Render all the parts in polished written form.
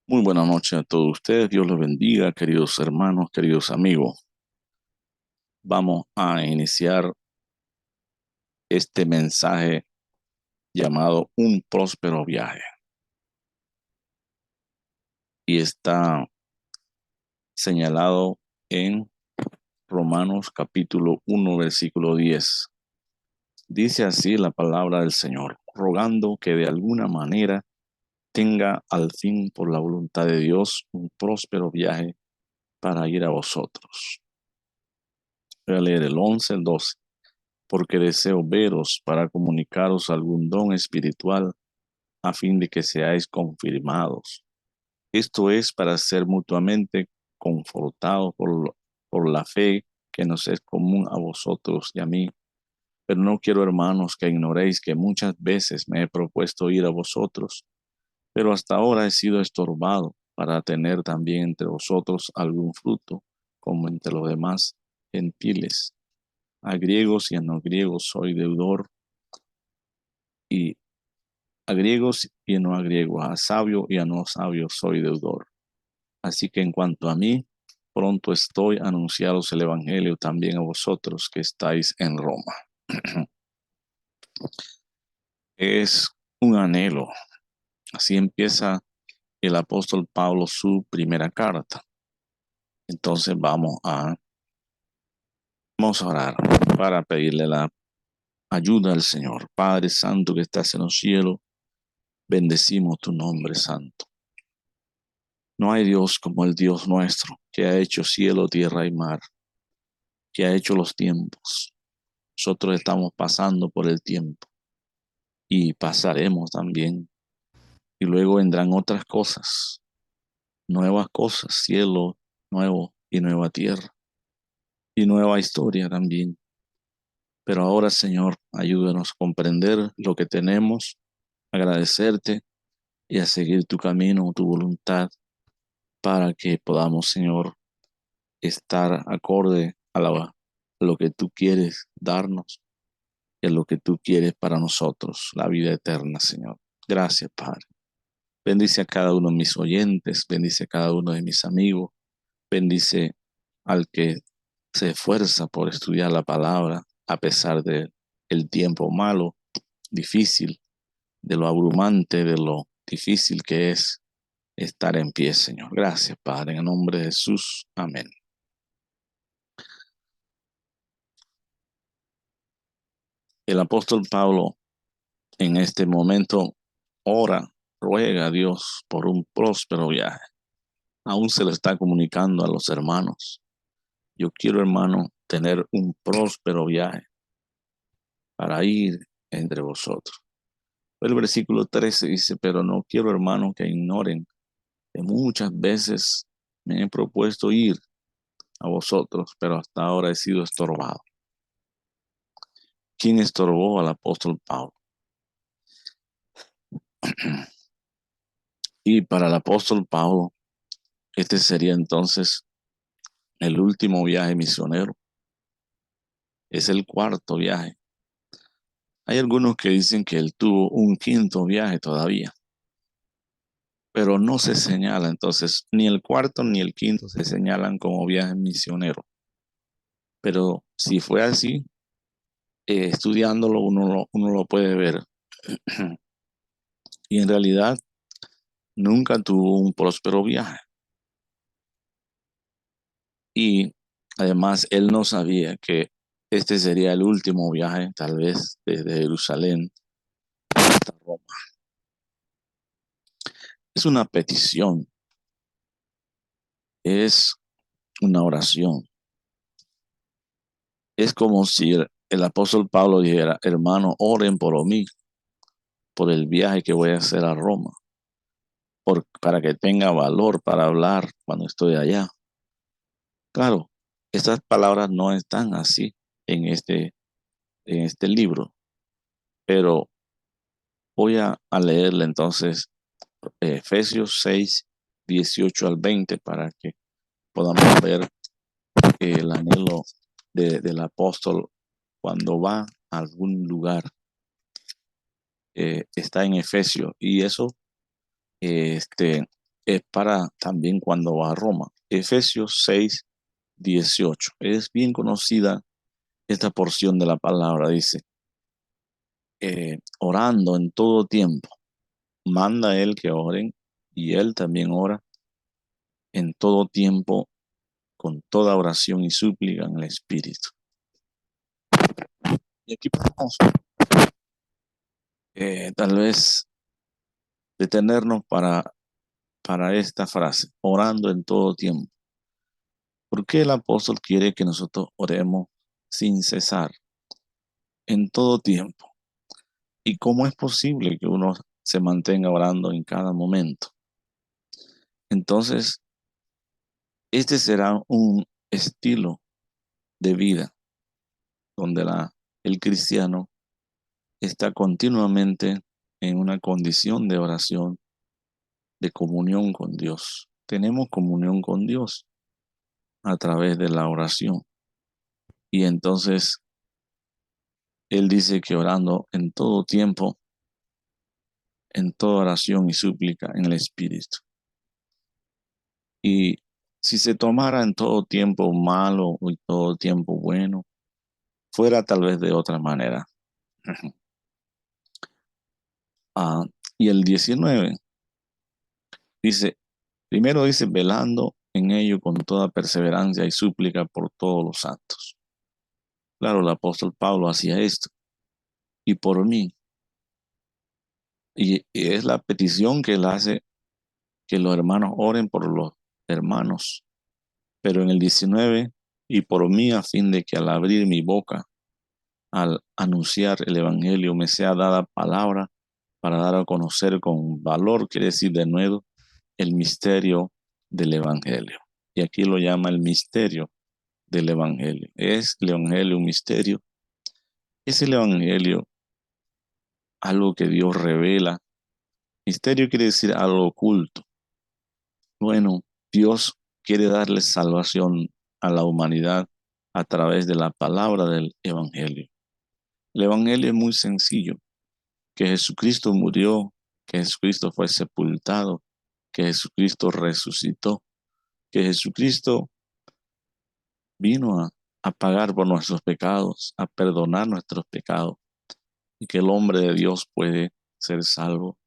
Muy buenas noches a todos ustedes. Dios los bendiga, queridos hermanos, queridos amigos. Vamos a iniciar este mensaje llamado Un próspero viaje. Y está señalado en Romanos capítulo 1, versículo 10. Dice así la palabra del Señor, rogando que de alguna manera tenga al fin por la voluntad de Dios un próspero viaje para ir a vosotros. Voy a leer el 11, el 12. Porque deseo veros para comunicaros algún don espiritual a fin de que seáis confirmados. Esto es para ser mutuamente confortados por la fe que nos es común a vosotros y a mí. Pero no quiero, hermanos, que ignoréis que muchas veces me he propuesto ir a vosotros, pero hasta ahora he sido estorbado para tener también entre vosotros algún fruto, como entre los demás gentiles. A griegos y a no griegos soy deudor, y a griegos y a no a griegos, a sabio y a no sabio soy deudor. Así que en cuanto a mí, pronto estoy a anunciaros el evangelio también a vosotros que estáis en Roma. Es un anhelo. Así empieza el apóstol Pablo su primera carta. Entonces vamos a orar para pedirle la ayuda al Señor. Padre Santo que estás en los cielos, bendecimos tu nombre santo. No hay Dios como el Dios nuestro, que ha hecho cielo, tierra y mar, que ha hecho los tiempos. Nosotros estamos pasando por el tiempo y pasaremos también. Y luego vendrán otras cosas, cielo nuevo y nueva tierra y nueva historia también. Pero ahora, Señor, ayúdanos a comprender lo que tenemos, agradecerte y a seguir tu camino, tu voluntad, para que podamos, Señor, estar acorde a lo que tú quieres darnos y a lo que tú quieres para nosotros, la vida eterna, Señor. Gracias, Padre. Bendice a cada uno de mis oyentes, bendice a cada uno de mis amigos, bendice al que se esfuerza por estudiar la palabra a pesar de el tiempo malo, difícil, de lo abrumante, de lo difícil que es estar en pie, Señor. Gracias, Padre, en el nombre de Jesús. Amén. El apóstol Pablo en este momento ora, ruega a Dios por un próspero viaje. Aún se lo está comunicando a los hermanos. Yo quiero, hermano, tener un próspero viaje para ir entre vosotros. El versículo 13 dice, pero no quiero, hermano, que ignoren que muchas veces me he propuesto ir a vosotros, pero hasta ahora he sido estorbado. ¿Quién estorbó al apóstol Pablo? Y para el apóstol Pablo, este sería entonces el último viaje misionero. Es el cuarto viaje. Hay algunos que dicen que él tuvo un quinto viaje todavía, pero no se señala. Entonces, ni el cuarto ni el quinto se señalan como viaje misionero. Pero si fue así, estudiándolo uno lo puede ver. Y en realidad nunca tuvo un próspero viaje. Y además él no sabía que este sería el último viaje, tal vez desde Jerusalén hasta Roma. Es una petición, es una oración. Es como si el apóstol Pablo dijera, hermano, oren por mí, por el viaje que voy a hacer a Roma, para que tenga valor para hablar cuando estoy allá. Claro, estas palabras no están así en este libro, pero voy a leerle entonces Efesios 6, 18 al 20 para que podamos ver el anhelo del apóstol cuando va a algún lugar. Está en Efesios y eso, este, es para también cuando va a Roma. Efesios 6:18. Es bien conocida esta porción de la palabra. Dice, orando en todo tiempo. Manda él que oren y él también ora en todo tiempo con toda oración y súplica en el Espíritu. Y aquí podemos tal vez detenernos para esta frase, orando en todo tiempo. ¿Por qué el apóstol quiere que nosotros oremos sin cesar, en todo tiempo? ¿Y cómo es posible que uno se mantenga orando en cada momento? Entonces, este será un estilo de vida donde el cristiano está continuamente en una condición de oración, de comunión con Dios. Tenemos comunión con Dios a través de la oración. Y entonces Él dice que orando en todo tiempo, en toda oración y súplica en el Espíritu. Y si se tomara en todo tiempo malo o en todo tiempo bueno, fuera tal vez de otra manera. Ah, y el 19 dice, primero dice, velando en ello con toda perseverancia y súplica por todos los santos. Claro, el apóstol Pablo hacía esto. Y por mí. Y es la petición que él hace, que los hermanos oren por los hermanos. Pero en el 19, y por mí a fin de que al abrir mi boca, al anunciar el evangelio, me sea dada palabra para dar a conocer con valor, quiere decir de nuevo, el misterio del evangelio. Y aquí lo llama el misterio del evangelio. Es el evangelio un misterio. Es el evangelio algo que Dios revela. Misterio quiere decir algo oculto. Bueno, Dios quiere darle salvación a la humanidad a través de la palabra del evangelio. El evangelio es muy sencillo, que Jesucristo murió, que Jesucristo fue sepultado, que Jesucristo resucitó, que Jesucristo vino a pagar por nuestros pecados, a perdonar nuestros pecados, y que el hombre de Dios puede ser salvo.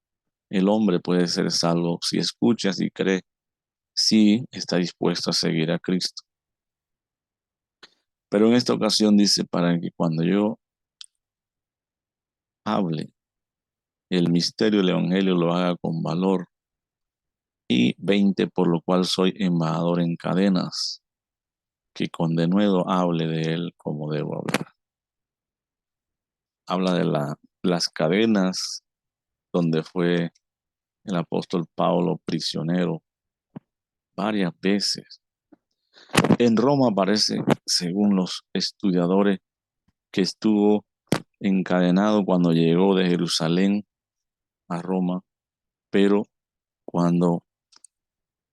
El hombre puede ser salvo si escucha, si cree, si está dispuesto a seguir a Cristo. Pero en esta ocasión dice, para que cuando yo hable el misterio del evangelio lo haga con valor. Y 20, por lo cual soy embajador en cadenas, que con denuedo hable de él como debo hablar. Habla de las cadenas donde fue el apóstol Pablo prisionero varias veces. En Roma parece, según los estudiadores, que estuvo encadenado cuando llegó de Jerusalén a Roma, pero cuando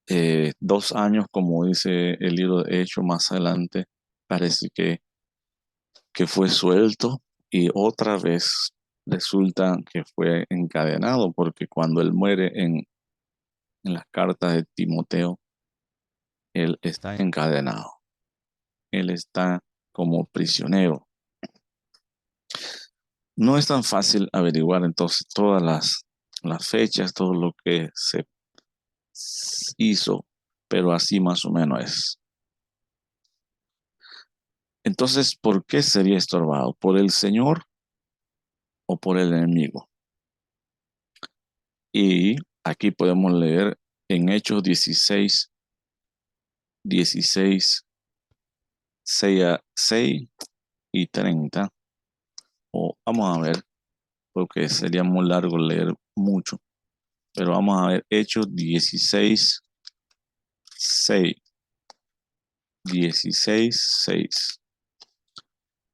2 años, como dice el libro de Hechos más adelante, parece que fue suelto y otra vez resulta que fue encadenado, porque cuando él muere en las cartas de Timoteo, él está encadenado, él está como prisionero. No es tan fácil averiguar entonces todas las fechas, todo lo que se hizo, pero así más o menos es. Entonces, ¿por qué sería estorbado? ¿Por el Señor o por el enemigo? Y aquí podemos leer en Hechos 16, 6 y 30. O vamos a ver, porque sería muy largo leer mucho. Pero vamos a ver Hechos 16, 6. 16, 6.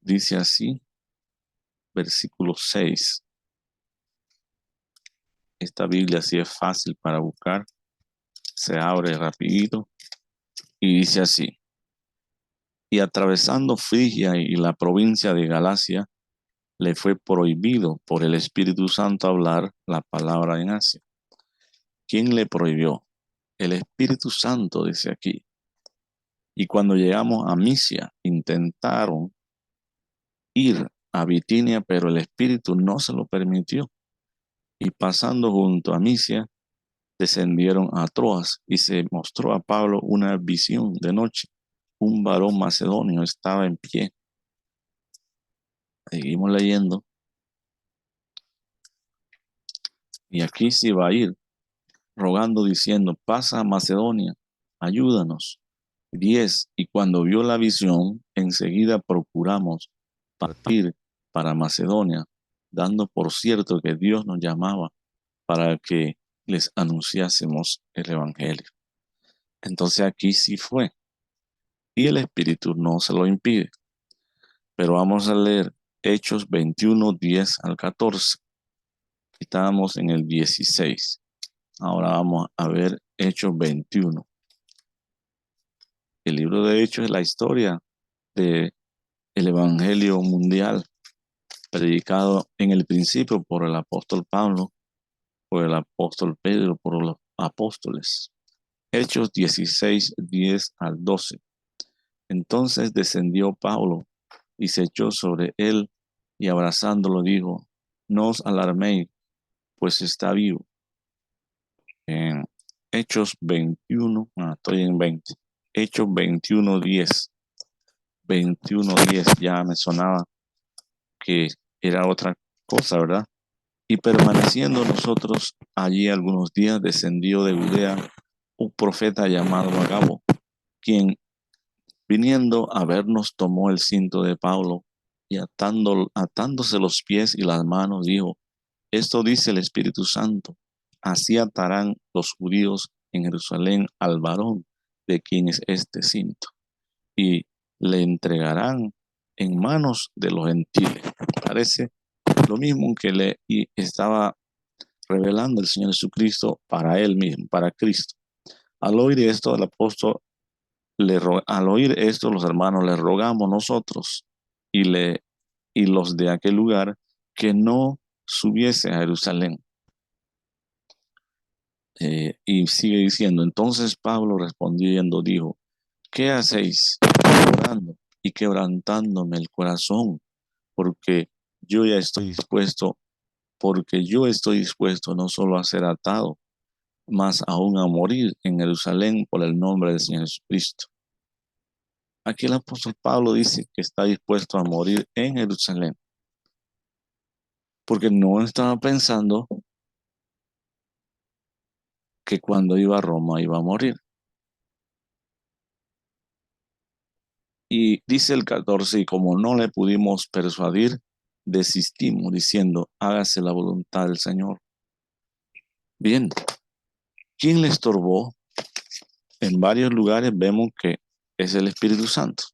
Dice así, versículo 6. Esta Biblia sí es fácil para buscar. Se abre rapidito y dice así. Y atravesando Frigia y la provincia de Galacia, le fue prohibido por el Espíritu Santo hablar la palabra en Asia. ¿Quién le prohibió? el Espíritu Santo, dice aquí. Y cuando llegamos a Misia, intentaron ir a Bitinia, pero el Espíritu no se lo permitió. Y pasando junto a Misia, descendieron a Troas y se mostró a Pablo una visión de noche. Un varón macedonio estaba en pie. Seguimos leyendo. Y aquí se va a ir rogando, diciendo: pasa a Macedonia, ayúdanos. 10. Y cuando vio la visión, enseguida procuramos partir para Macedonia, dando por cierto que Dios nos llamaba para que les anunciásemos el Evangelio. Entonces aquí sí fue. Y el Espíritu no se lo impide. Pero vamos a leer Hechos 21, 10 al 14. Estábamos en el 16. Ahora vamos a ver Hechos 21. El libro de Hechos es la historia del Evangelio mundial, predicado en el principio por el apóstol Pablo, por el apóstol Pedro, por los apóstoles. Hechos 16, 10 al 12. Entonces descendió Pablo y se echó sobre él y abrazándolo dijo: no os alarméis, pues está vivo. En Hechos 21, estoy en 20. Hechos 21, 10. 21, 10, ya me sonaba que era otra cosa, ¿verdad? Y permaneciendo nosotros allí algunos días, descendió de Judea un profeta llamado Agabo, quien viniendo a vernos tomó el cinto de Pablo y atándose los pies y las manos, dijo: esto dice el Espíritu Santo, así atarán los judíos en Jerusalén al varón de quien es este cinto, y le entregarán en manos de los gentiles. Parece lo mismo que le estaba revelando el Señor Jesucristo para él mismo, para Cristo. Al oír esto, el apóstol al oír esto, los hermanos le rogamos nosotros y los de aquel lugar que no subiese a Jerusalén. Y sigue diciendo: entonces Pablo respondiendo dijo: ¿qué hacéis orando y quebrantándome el corazón? Porque yo ya estoy dispuesto, porque yo estoy dispuesto no solo a ser atado, más aún a morir en Jerusalén por el nombre del Señor Jesucristo. Aquí el apóstol Pablo dice que está dispuesto a morir en Jerusalén, porque no estaba pensando que cuando iba a Roma iba a morir. Y dice el 14: y como no le pudimos persuadir, desistimos diciendo: hágase la voluntad del Señor. Bien, ¿quién le estorbó? En varios lugares vemos que es el Espíritu Santo.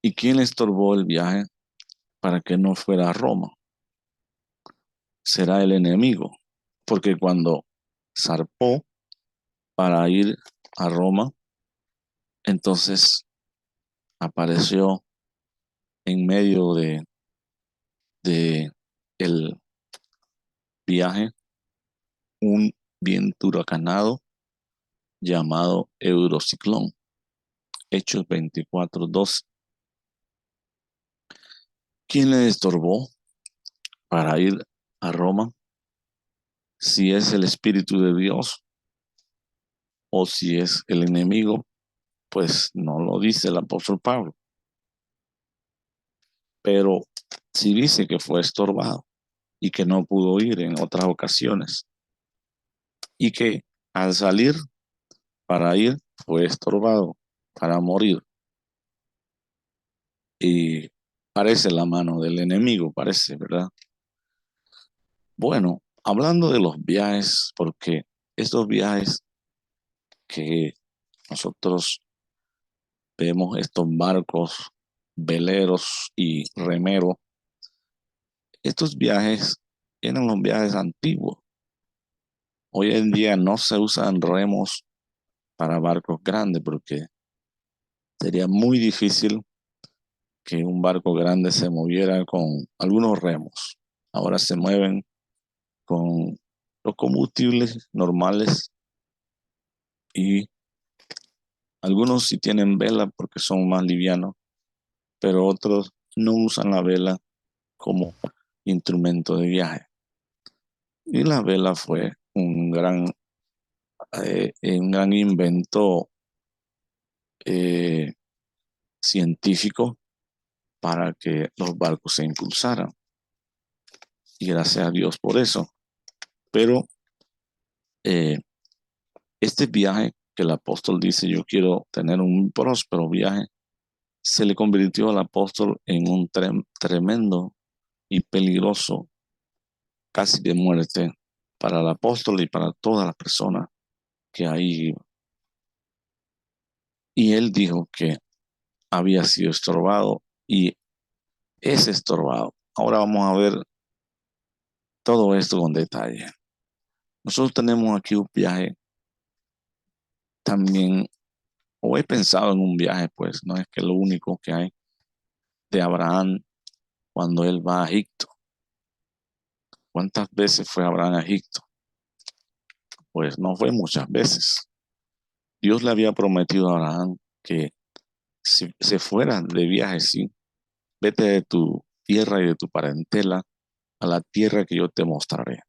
¿Y quién le estorbó el viaje para que no fuera a Roma? Será el enemigo, porque cuando zarpó para ir a Roma, entonces apareció en medio de el viaje un viento huracanado llamado Eurociclón. Hechos 24, 12. ¿Quién le estorbó para ir a Roma? Si es el Espíritu de Dios o si es el enemigo, pues no lo dice el apóstol Pablo. Pero sí dice que fue estorbado y que no pudo ir en otras ocasiones. Y que al salir para ir fue estorbado para morir. Y parece la mano del enemigo, parece, ¿verdad? Bueno, hablando de los viajes, porque estos viajes que nosotros vemos, estos barcos, veleros y remeros, estos viajes eran los viajes antiguos. Hoy en día no se usan remos para barcos grandes porque sería muy difícil que un barco grande se moviera con algunos remos. Ahora se mueven con los combustibles normales, y algunos sí tienen vela porque son más livianos, pero otros no usan la vela como instrumento de viaje. Y la vela fue un gran invento eh, científico para que los barcos se impulsaran. Y gracias a Dios por eso. Pero eh, este viaje que el apóstol dice, yo quiero tener un próspero viaje, se le convirtió al apóstol en un tremendo y peligroso, casi de muerte, para el apóstol y para todas las personas que ahí iban. Y él dijo que había sido estorbado y es estorbado. Ahora vamos a ver todo esto con detalle. Nosotros tenemos aquí un viaje también, o he pensado en un viaje, pues no es que lo único que hay, de Abraham cuando él va a Egipto. ¿Cuántas veces fue Abraham a Egipto? Pues no fue muchas veces. Dios le había prometido a Abraham que si se fuera de viaje, sí, vete de tu tierra y de tu parentela a la tierra que yo te mostraré,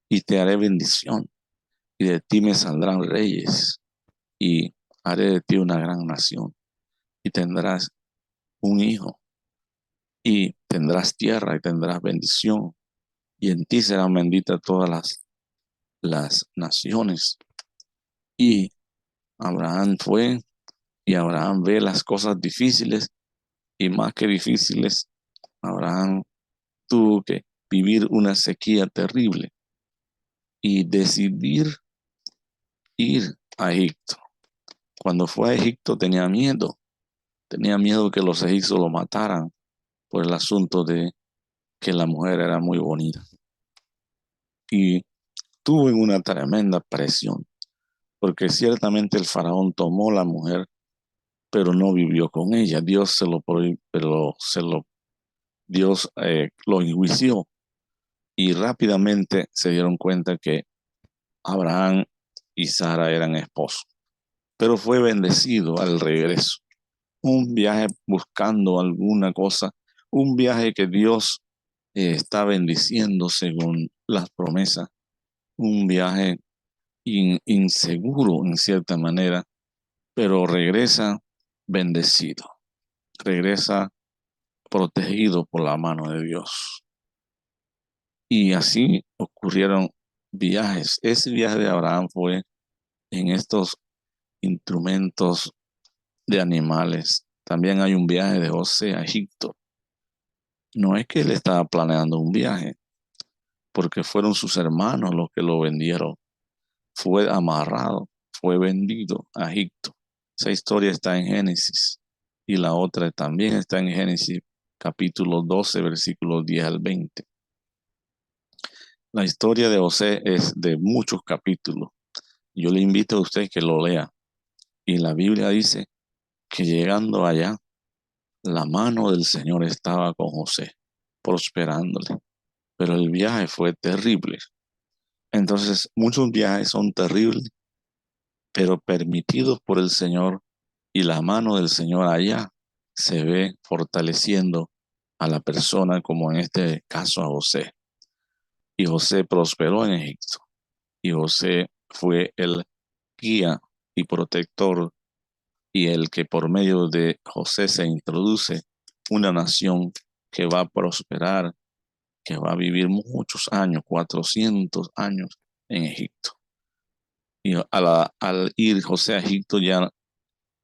y te haré bendición, y de ti me saldrán reyes, y haré de ti una gran nación, y tendrás un hijo, y tendrás tierra, y tendrás bendición, y en ti serán benditas todas las naciones. Y Abraham fue, y Abraham ve las cosas difíciles, y más que difíciles, Abraham tuvo que vivir una sequía terrible y decidir ir a Egipto. Cuando fue a Egipto tenía miedo que los egipcios lo mataran por el asunto de que la mujer era muy bonita. Y tuvo en una tremenda presión, porque ciertamente el faraón tomó la mujer, pero no vivió con ella. Dios se lo prohibió, pero Dios lo enjuició, y rápidamente se dieron cuenta que Abraham y Sara eran esposos. Pero fue bendecido al regreso. Un viaje buscando alguna cosa, un viaje que Dios está bendiciendo según las promesas, un viaje inseguro en cierta manera, pero regresa bendecido, regresa protegido por la mano de Dios. Y así ocurrieron viajes. Ese viaje de Abraham fue en estos instrumentos de animales. También hay un viaje de José a Egipto. No es que él estaba planeando un viaje, porque fueron sus hermanos los que lo vendieron. Fue amarrado, fue vendido a Egipto. Esa historia está en Génesis, y la otra también está en Génesis capítulo 12, versículos 10 al 20. La historia de José es de muchos capítulos. Yo le invito a usted que lo lea. Y la Biblia dice que llegando allá, la mano del Señor estaba con José, prosperándole. Pero el viaje fue terrible. Entonces, muchos viajes son terribles, pero permitidos por el Señor, y la mano del Señor allá se ve fortaleciendo a la persona, como en este caso a José. Y José prosperó en Egipto, y José fue el guía y protector, y el que por medio de José se introduce una nación que va a prosperar, que va a vivir muchos años, 400 años en Egipto. Y al ir José a Egipto ya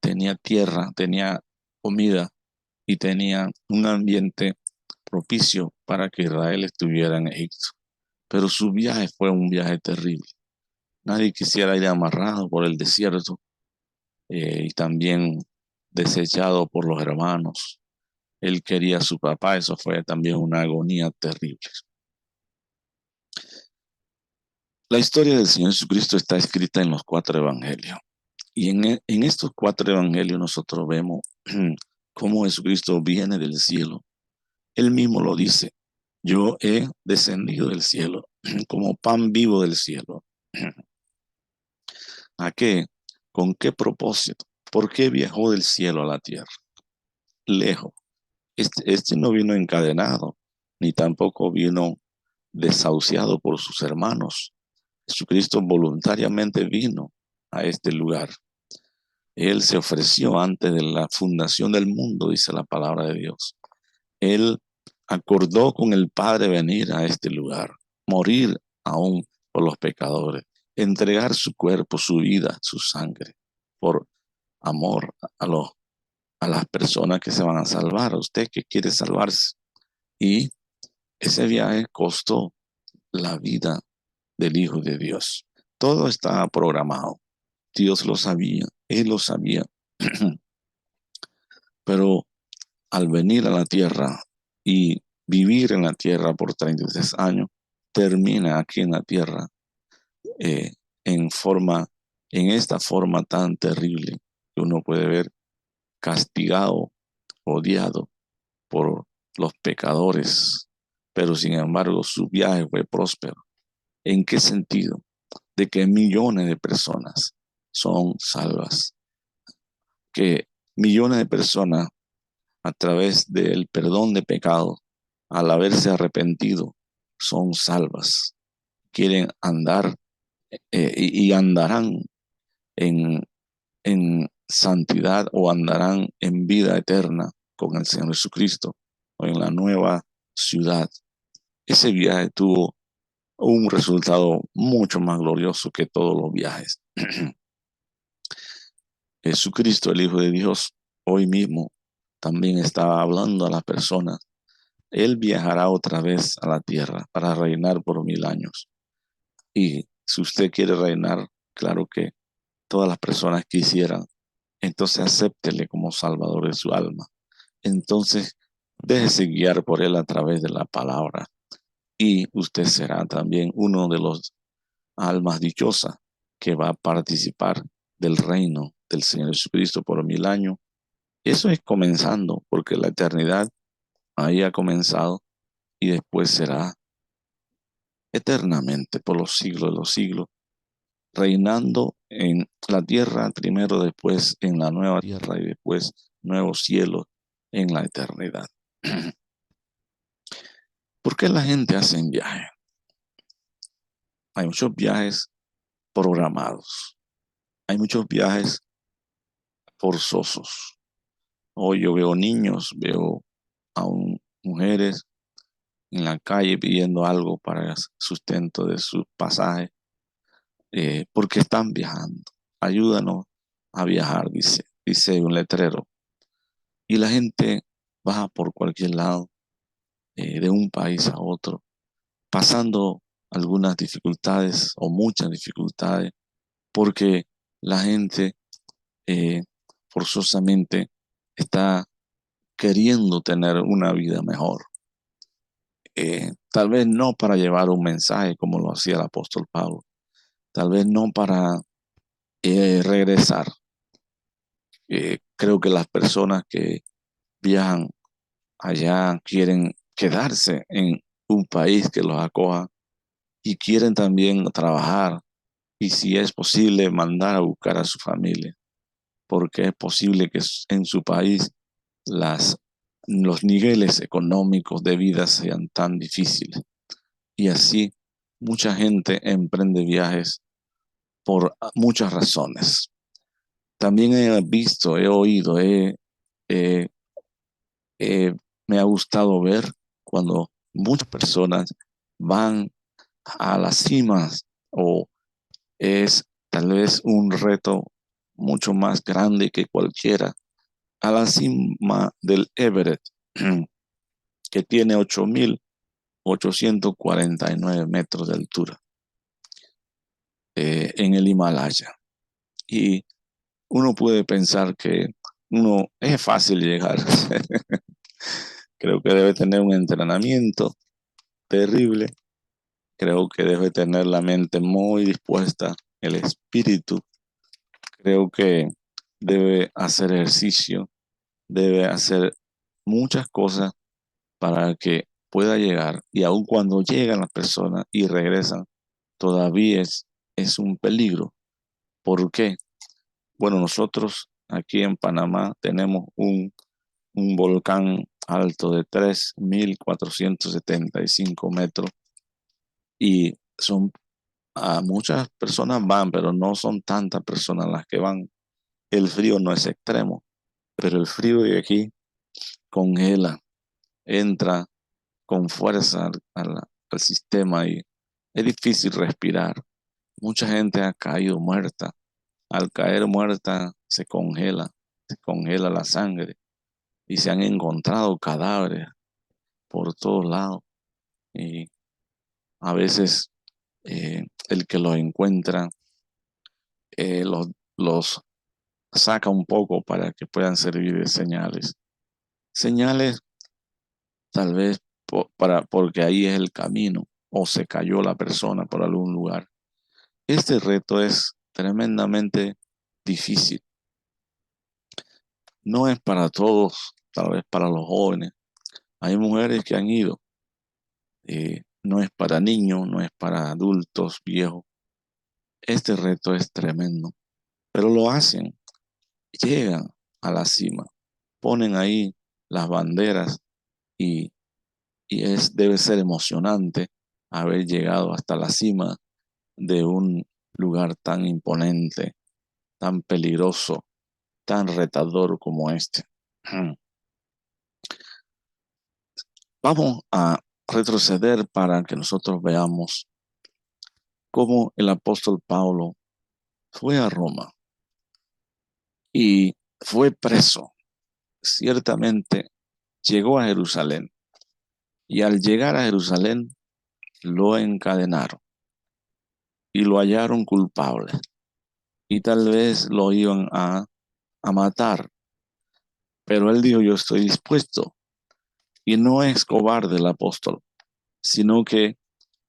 tenía tierra, tenía comida, y tenía un ambiente propicio para que Israel estuviera en Egipto. Pero su viaje fue un viaje terrible. Nadie quisiera ir amarrado por el desierto, y también desechado por los hermanos. Él quería a su papá, eso fue también una agonía terrible. La historia del Señor Jesucristo está escrita en los 4 evangelios. Y en estos 4 evangelios nosotros vemos cómo Jesucristo viene del cielo. Él mismo lo dice: yo he descendido del cielo como pan vivo del cielo. ¿A qué? ¿Con qué propósito? ¿Por qué viajó del cielo a la tierra? Lejos. Este no vino encadenado, ni tampoco vino desahuciado por sus hermanos. Jesucristo voluntariamente vino a este lugar. Él se ofreció antes de la fundación del mundo, dice la palabra de Dios. Él acordó con el Padre venir a este lugar, morir aún por los pecadores, entregar su cuerpo, su vida, su sangre, por amor a las personas que se van a salvar, a usted que quiere salvarse. Y ese viaje costó la vida del Hijo de Dios. Todo estaba programado. Dios lo sabía, Él lo sabía. Pero al venir a la tierra y vivir en la tierra por 33 años, termina aquí en la tierra eh, en forma, en esta forma tan terrible que uno puede ver, castigado, odiado por los pecadores, pero sin embargo su viaje fue próspero. ¿En qué sentido? De que millones de personas son salvas, que millones de personas a través del perdón de pecados, al haberse arrepentido, son salvas, quieren andar y andarán en, en santidad o andarán en vida eterna con el Señor Jesucristo o en la nueva ciudad. Ese viaje tuvo un resultado mucho más glorioso que todos los viajes. Jesucristo, el Hijo de Dios, hoy mismo también está hablando a las personas. Él viajará otra vez a la tierra para reinar por 1000 años. Y si usted quiere reinar, claro que todas las personas quisieran, entonces acéptele como Salvador de su alma. Entonces déjese guiar por Él a través de la palabra y usted será también uno de los almas dichosas que va a participar del reino del Señor Jesucristo por 1000 años. Eso es comenzando, porque la eternidad ahí ha comenzado y después será eternamente por los siglos de los siglos, reinando en la tierra primero, después en la nueva tierra y después nuevos cielos en la eternidad. ¿Por qué la gente hace viajes? Hay muchos viajes programados, hay muchos viajes forzosos. Hoy yo veo niños, veo a mujeres en la calle pidiendo algo para el sustento de su pasaje, porque están viajando. Ayúdanos a viajar, dice un letrero. Y la gente va por cualquier lado, de un país a otro, pasando algunas dificultades o muchas dificultades, porque la gente eh, forzosamente está queriendo tener una vida mejor. Tal vez no para llevar un mensaje como lo hacía el apóstol Pablo, tal vez no para regresar. Creo que las personas que viajan allá quieren quedarse en un país que los acoja y quieren también trabajar y si es posible mandar a buscar a su familia, porque es posible que en su país los niveles económicos de vida sean tan difíciles. Y así mucha gente emprende viajes por muchas razones. También he visto, he oído, eh, eh, me ha gustado ver cuando muchas personas van a las cimas o es tal vez un reto mucho más grande que cualquiera, a la cima del Everest, que tiene 8.849 metros de altura en el Himalaya. Y uno puede pensar que uno es fácil llegar. Creo que debe tener un entrenamiento terrible. Creo que debe tener la mente muy dispuesta, el espíritu. Creo que debe hacer ejercicio, debe hacer muchas cosas para que pueda llegar, y aun cuando llegan las personas y regresan, todavía es un peligro. ¿Por qué? Bueno, nosotros aquí en Panamá tenemos un volcán alto de 3.475 metros y muchas personas van, pero no son tantas personas las que van. El frío no es extremo, pero el frío de aquí congela, entra con fuerza al sistema y es difícil respirar. Mucha gente ha caído muerta. Al caer muerta se congela la sangre y se han encontrado cadáveres por todos lados. Y a veces el que los encuentra los saca un poco para que puedan servir de señales. Señales tal vez porque ahí es el camino o se cayó la persona por algún lugar. Este reto es tremendamente difícil. No es para todos, tal vez para los jóvenes. Hay mujeres que han ido. No es para niños, no es para adultos viejos. Este reto es tremendo, pero lo hacen, llegan a la cima, ponen ahí las banderas y, debe ser emocionante haber llegado hasta la cima de un lugar tan imponente, tan peligroso, tan retador como este. Vamos a retroceder para que nosotros veamos cómo el apóstol Pablo fue a Roma y fue preso. Ciertamente llegó a Jerusalén y al llegar a Jerusalén lo encadenaron y lo hallaron culpable y tal vez lo iban a matar, pero él dijo: yo estoy dispuesto. Y no es cobarde el apóstol, sino que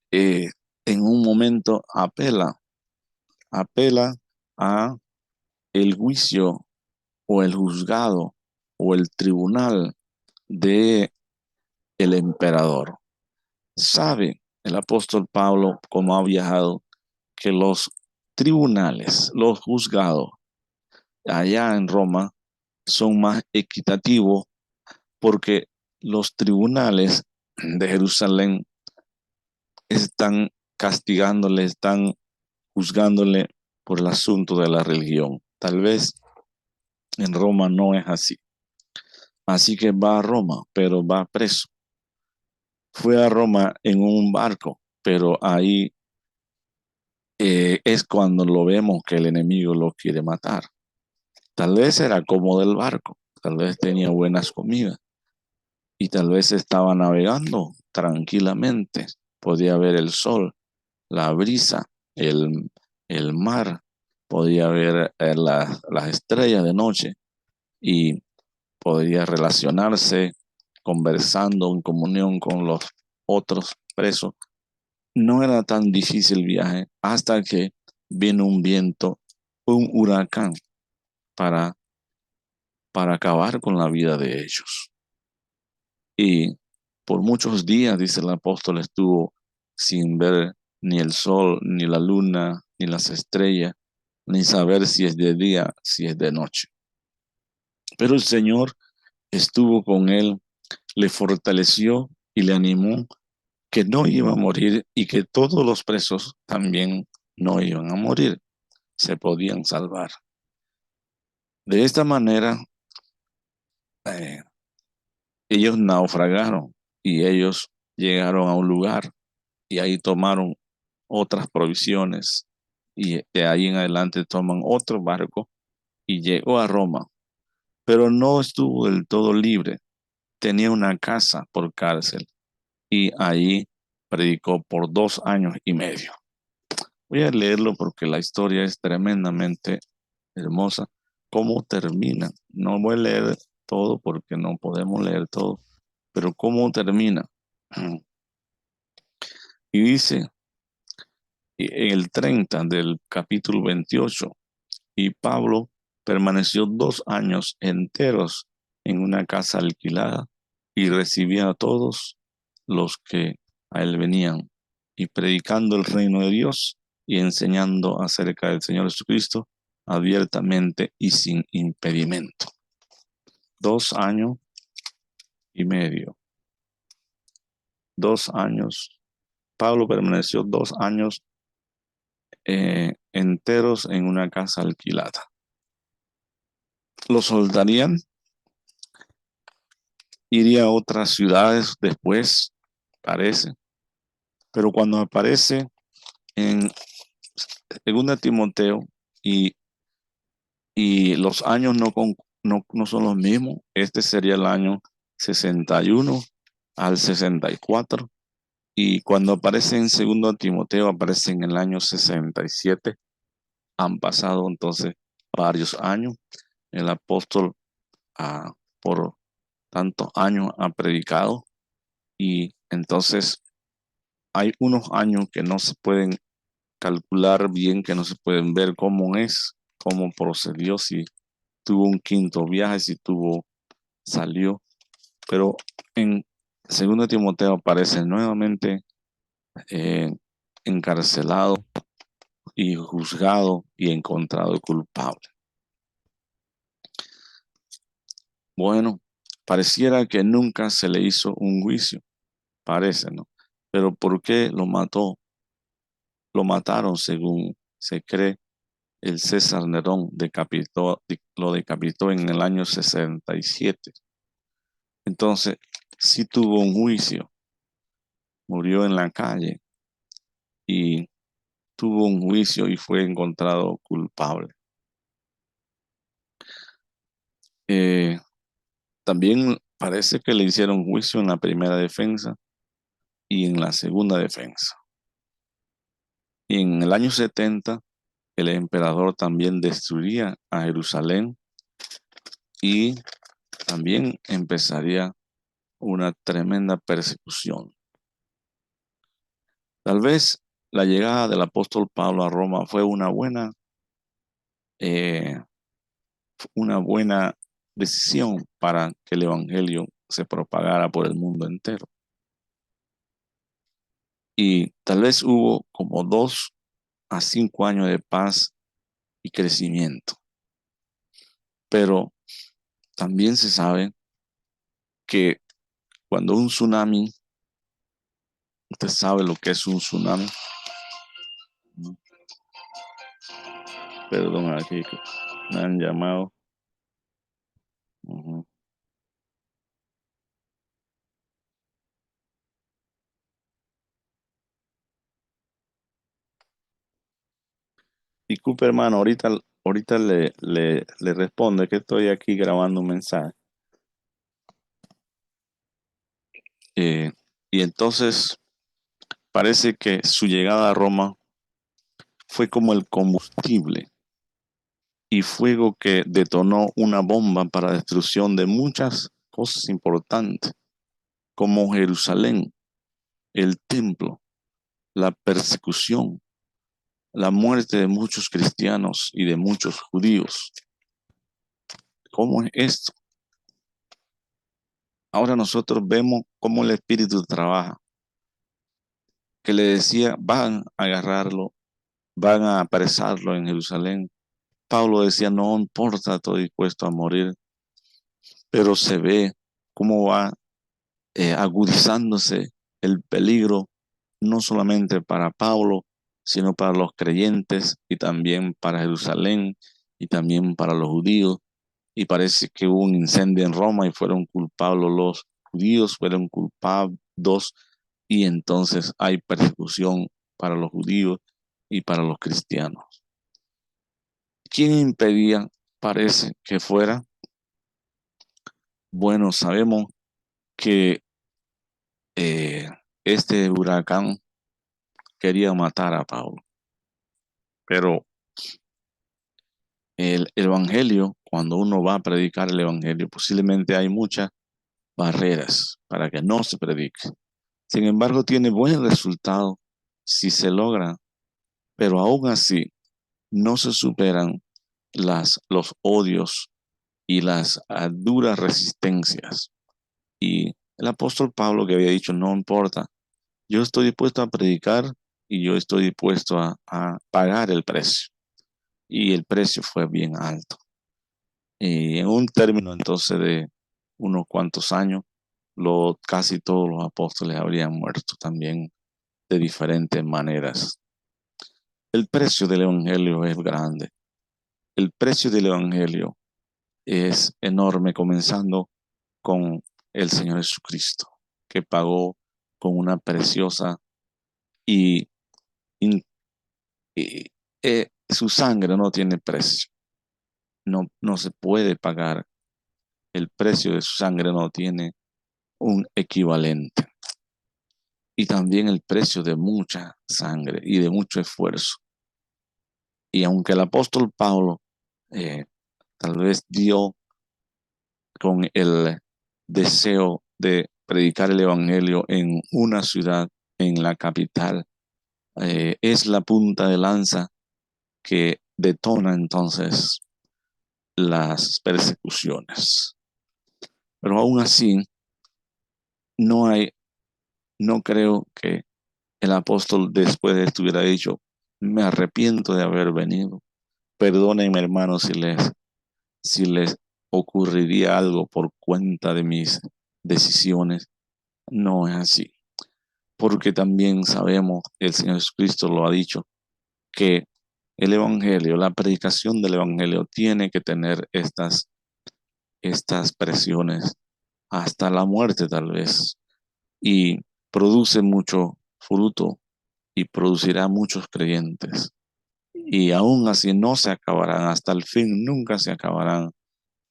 eh, en un momento apela a el juicio o el juzgado o el tribunal de el emperador. Sabe el apóstol Pablo, como ha viajado, que los tribunales, los juzgados allá en Roma son más equitativos porque los tribunales de Jerusalén están castigándole, están juzgándole por el asunto de la religión. Tal vez en Roma no es así. Así que va a Roma, pero va preso. Fue a Roma en un barco, pero ahí es cuando lo vemos que el enemigo lo quiere matar. Tal vez era cómodo el barco, tal vez tenía buenas comidas y tal vez estaba navegando tranquilamente. Podía ver el sol, la brisa, el mar, podía ver las estrellas de noche y podría relacionarse conversando en comunión con los otros presos. No era tan difícil el viaje hasta que vino un viento, un huracán para, para acabar con la vida de ellos. Y por muchos días, dice el apóstol, estuvo sin ver ni el sol, ni la luna, ni las estrellas, ni saber si es de día, si es de noche. Pero el Señor estuvo con él, le fortaleció y le animó que no iba a morir y que todos los presos también no iban a morir, se podían salvar. De esta manera, eh, ellos naufragaron y ellos llegaron a un lugar y ahí tomaron otras provisiones y de ahí en adelante toman otro barco y llegó a Roma, pero no estuvo del todo libre. Tenía una casa por cárcel y allí predicó por 2 años y medio. Voy a leerlo porque la historia es tremendamente hermosa. ¿Cómo termina? No voy a leer todo porque no podemos leer todo, pero ¿cómo termina? Y dice en el 30 del capítulo 28, y Pablo permaneció 2 años enteros en una casa alquilada y recibía a todos los que a él venían, y predicando el reino de Dios y enseñando acerca del Señor Jesucristo abiertamente y sin impedimento. 2 años y medio. 2 años. Pablo permaneció 2 años enteros en una casa alquilada. Lo soltarían, iría a otras ciudades después, parece, pero cuando aparece en 2 Timoteo y los años no son los mismos, este sería el año 61 al 64, y cuando aparece en 2 Timoteo aparece en el año 67. Han pasado entonces varios años. El apóstol por tantos años ha predicado, y entonces hay unos años que no se pueden calcular bien, que no se pueden ver cómo procedió, si tuvo un quinto viaje, si salió, pero en 2 Timoteo aparece nuevamente eh, encarcelado y juzgado y encontrado culpable. Bueno, pareciera que nunca se le hizo un juicio, parece, ¿no? Pero ¿por qué lo mató? Lo mataron, según se cree. El César Nerón lo decapitó en el año 67. Entonces, sí tuvo un juicio, murió en la calle y tuvo un juicio y fue encontrado culpable. Eh, También parece que le hicieron juicio en la primera defensa y en la segunda defensa. Y en el año 70, el emperador también destruiría a Jerusalén, y también empezaría una tremenda persecución. Tal vez la llegada del apóstol Pablo a Roma fue eh, una buena decisión para que el evangelio se propagara por el mundo entero. Y tal vez hubo como 2 a 5 años de paz y crecimiento. Pero también se sabe que cuando un tsunami, usted sabe lo que es un tsunami. Perdón, aquí me han llamado. Ujú. Disculpe, hermano, ahorita le respondo, que estoy aquí grabando un mensaje. Eh, y entonces parece que su llegada a Roma fue como el combustible y fuego que detonó una bomba para destrucción de muchas cosas importantes, como Jerusalén, el templo, la persecución, la muerte de muchos cristianos y de muchos judíos. ¿Cómo es esto? Ahora nosotros vemos cómo el Espíritu trabaja, que le decía, van a agarrarlo, van a apresarlo en Jerusalén. Pablo decía, no importa, estoy dispuesto a morir, pero se ve cómo va agudizándose el peligro, no solamente para Pablo, sino para los creyentes y también para Jerusalén y también para los judíos. Y parece que hubo un incendio en Roma y fueron culpables los judíos, fueron culpados, y entonces hay persecución para los judíos y para los cristianos. ¿Quién impedía? Parece que fuera. Bueno, sabemos que eh, este huracán quería matar a Pablo, pero el evangelio, cuando uno va a predicar el evangelio, posiblemente hay muchas barreras para que no se predique. Sin embargo, tiene buen resultado si se logra, pero aún así no se superan los odios y las duras resistencias. Y El apóstol Pablo que había dicho, no importa, yo estoy dispuesto a predicar y yo estoy dispuesto a pagar el precio. Y el precio fue bien alto. Y en un término entonces de unos cuantos años, casi todos los apóstoles habrían muerto también de diferentes maneras. El precio del Evangelio es grande. El precio del Evangelio es enorme, comenzando con el Señor Jesucristo, que pagó con una preciosa y, in- y, su sangre no tiene precio. No, no se puede pagar. El precio de su sangre no tiene un equivalente. Y también el precio de mucha sangre y de mucho esfuerzo. Y aunque el apóstol Pablo eh, tal vez dio con el deseo de predicar el evangelio en una ciudad, en la capital, es la punta de lanza que detona entonces las persecuciones. Pero aún así, no hay, no creo que el apóstol después de esto hubiera dicho, me arrepiento de haber venido. Perdónenme, hermanos, si les ocurriría algo por cuenta de mis decisiones. No es así, porque también sabemos, el Señor Jesucristo lo ha dicho, que el Evangelio, la predicación del Evangelio tiene que tener estas presiones hasta la muerte tal vez, y produce mucho fruto y producirá muchos creyentes. Y aún así no se acabarán, hasta el fin nunca se acabarán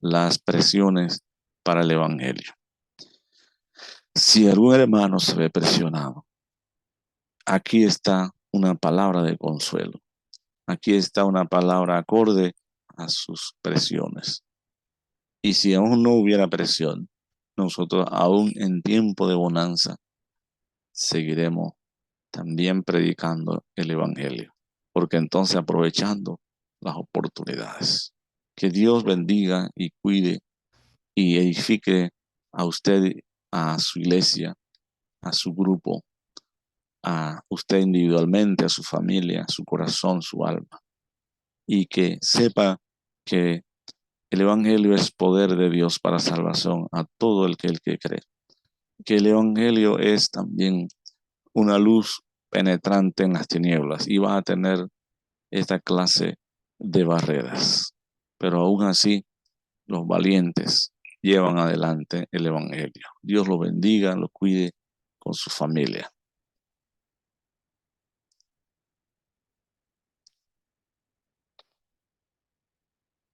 las presiones para el Evangelio. Si algún hermano se ve presionado, aquí está una palabra de consuelo. Aquí está una palabra acorde a sus presiones. Y si aún no hubiera presión, nosotros aún en tiempo de bonanza seguiremos también predicando el Evangelio, porque entonces aprovechando las oportunidades. Que Dios bendiga y cuide y edifique a usted, a su iglesia, a su grupo, a usted individualmente, a su familia, a su corazón, su alma, y que sepa que el Evangelio es poder de Dios para salvación a todo el que cree. Que el Evangelio es también una luz penetrante en las tinieblas y va a tener esta clase de barreras. Pero aún así, los valientes llevan adelante el Evangelio. Dios lo bendiga, lo cuide con su familia.